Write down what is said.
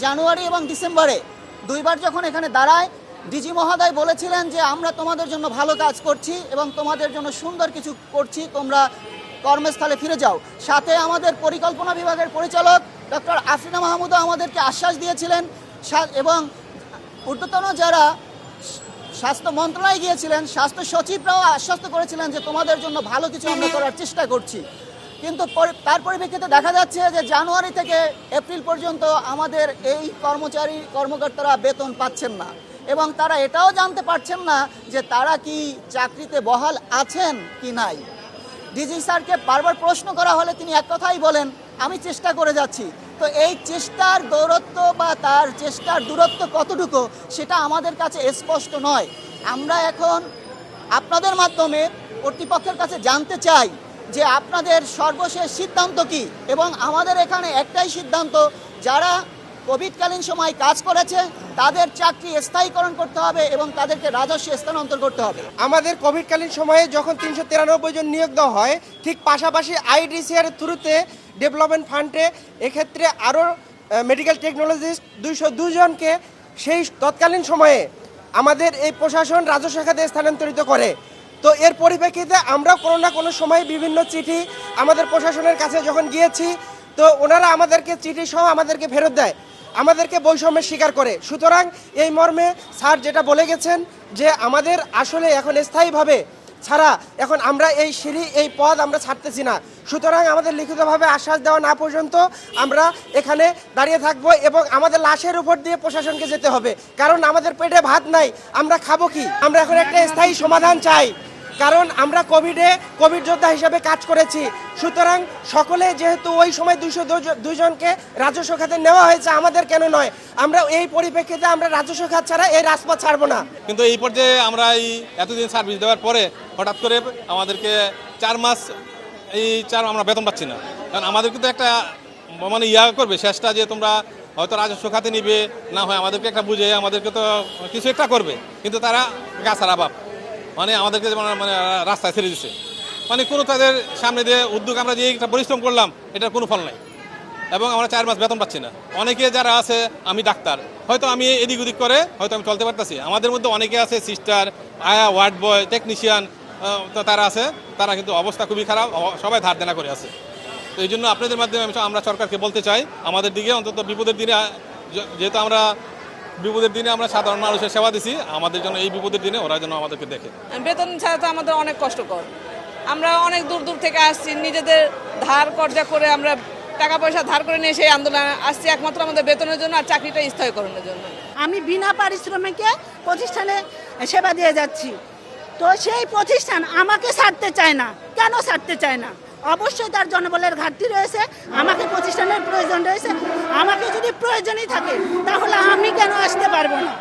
জানুয়ারি এবং ডিসেম্বরে দুইবার যখন এখানে দাঁড়ায়, ডিজি মহোদয় বলেছিলেন যে আমরা তোমাদের জন্য ভালো কাজ করছি এবং তোমাদের জন্য সুন্দর কিছু করছি, তোমরা কর্মস্থলে ফিরে যাও। সাথে আমাদের পরিকল্পনা বিভাগের পরিচালক ডক্টর আফরিনা মাহমুদও আমাদেরকে আশ্বাস দিয়েছিলেন এবং ঊর্ধ্বতন যারা স্বাস্থ্য মন্ত্রণালয়ে গিয়েছিলেন, স্বাস্থ্য সচিবরাও আশ্বস্ত করেছিলেন যে তোমাদের জন্য ভালো কিছু আমরা করার চেষ্টা করছি। কিন্তু তার পরিপ্রেক্ষিতে দেখা যাচ্ছে যে জানুয়ারি থেকে এপ্রিল পর্যন্ত আমাদের এই কর্মকর্তারা বেতন পাচ্ছেন না এবং তারা এটাও জানতে পারছেন না যে তারা কি চাকরিতে বহাল আছেন কি নাই। ডিজি স্যারকে বারবার প্রশ্ন করা হলে তিনি এক কথাই বলেন, আমি চেষ্টা করে যাচ্ছি। তো এই চেষ্টার দৌরত্ব বা তার চেষ্টার দূরত্ব কতটুকু সেটা আমাদের কাছে স্পষ্ট নয়। আমরা এখন আপনাদের মাধ্যমে কর্তৃপক্ষের কাছে জানতে চাই যে আপনাদের সর্বশেষ সিদ্ধান্ত কি, এবং আমাদের এখানে একটাই সিদ্ধান্ত, যারা কোভিডকালীন সময় কাজ করেছে তাদের চাকরি স্থায়ীকরণ করতে হবে এবং তাদেরকে রাজস্ব স্থানান্তর করতে হবে। আমাদের কোভিডকালীন সময়ে যখন 393 জন নিয়োগ দেওয়া হয়, ঠিক পাশাপাশি আইডিসিআর থ্রুতে ডেভেলপমেন্ট ফান্ডে এক্ষেত্রে আরও মেডিকেল টেকনোলজিস্ট 202 জনকে সেই তৎকালীন সময়ে আমাদের এই প্রশাসন রাজস্ব খাতে স্থানান্তরিত করে। তো এর পরিপ্রেক্ষিতে আমরা কোনো না কোনো সময় বিভিন্ন চিঠি আমাদের প্রশাসনের কাছে যখন গিয়েছি, তো ওনারা আমাদেরকে চিঠি সহ আমাদেরকে ফেরত দেয়, আমাদেরকে বৈষম্যের স্বীকার করে। সুতরাং এই মর্মে স্যার যেটা বলে গেছেন যে আমাদের আসলে এখন স্থায়ীভাবে ছাড়া এখন আমরা এই পদ আমরা ছাড়তেছি না। সুতরাং আমাদের লিখিতভাবে আশ্বাস দেওয়া না পর্যন্ত আমরা এখানে দাঁড়িয়ে থাকবো এবং আমাদের লাশের উপর দিয়ে প্রশাসনকে যেতে হবে, কারণ আমাদের পেটে ভাত নাই, আমরা খাবো কি? আমরা এখন একটা স্থায়ী সমাধান চাই, কারণ আমরা কোভিড যোদ্ধা হিসেবে কাজ করেছি। সুতরাং সকলে যেহেতু ওই সময় 202 জনকে রাজস্ব খাতে নেওয়া হয়েছে, আমাদের কেন নয়? আমরা এই পরিপ্রেক্ষিতে আমরা রাজস্ব খাত ছাড়া এই রাজপথ ছাড়বো না। কিন্তু এই পর্যায়ে আমরা এতদিন সার্ভিস দেওয়ার পরে হঠাৎ করে আমাদেরকে 4 মাস আমরা বেতন পাচ্ছি না। কারণ আমাদের কিন্তু একটা করবে শেষটা যে তোমরা হয়তো রাজস্ব খাতে নিবে, না হয় আমাদেরকে একটা বুঝে আমাদেরকে তো কিছু একটা করবে, কিন্তু তারা গাছার আবাব আমাদেরকে রাস্তায় ছেড়ে দিচ্ছে। কোনো তাদের সামনে দিয়ে উদ্যোগ আমরা যে একটা পরিশ্রম করলাম এটার কোনো ফল নাই এবং আমরা 4 মাস বেতন পাচ্ছি না। অনেকে যারা আছে, আমি ডাক্তার, হয়তো আমি এদিক ওদিক করে হয়তো আমি চলতে পারতেছি, আমাদের মধ্যে অনেকে আছে সিস্টার, আয়া, ওয়ার্ড বয়, টেকনিশিয়ান, তারা আছে, তারা কিন্তু অবস্থা খুবই খারাপ, সবাই ধার দেনা করে আছে। তো এই জন্য আপনাদের মাধ্যমে আমরা সরকারকে বলতে চাই, আমাদের দিকে অন্তত বিপদের দিনে, যেহেতু আমরা বিপদের দিনে আমরা সাধারণ মানুষের সেবা দিছি, আমাদের জন্য এই বিপদের দিনে ওরা যেন আমাদেরকে দেখে। বেতন ছাড়া তো আমাদের অনেক কষ্টকর, আমরা অনেক দূর দূর থেকে আসছি, নিজেদের ধার কর্জা করে আমরা টাকা পয়সা ধার করে নিয়ে সেই আন্দোলনে আসছি একমাত্র আমাদের বেতনের জন্য আর চাকরিটা স্থায়ীকরণের জন্য। আমি বিনা পারিশ্রমিকে প্রতিষ্ঠানে সেবা দিয়ে যাচ্ছি, তো সেই প্রতিষ্ঠান আমাকে ছাড়তে চায় না। কেন ছাড়তে চায় না? অবশ্যই তার জনবলের ঘাটতি রয়েছে, আমাকে প্রতিষ্ঠানের প্রয়োজন রয়েছে। আমাকে যদি প্রয়োজনই থাকে তাহলে আমি কেন আসতে পারবো না?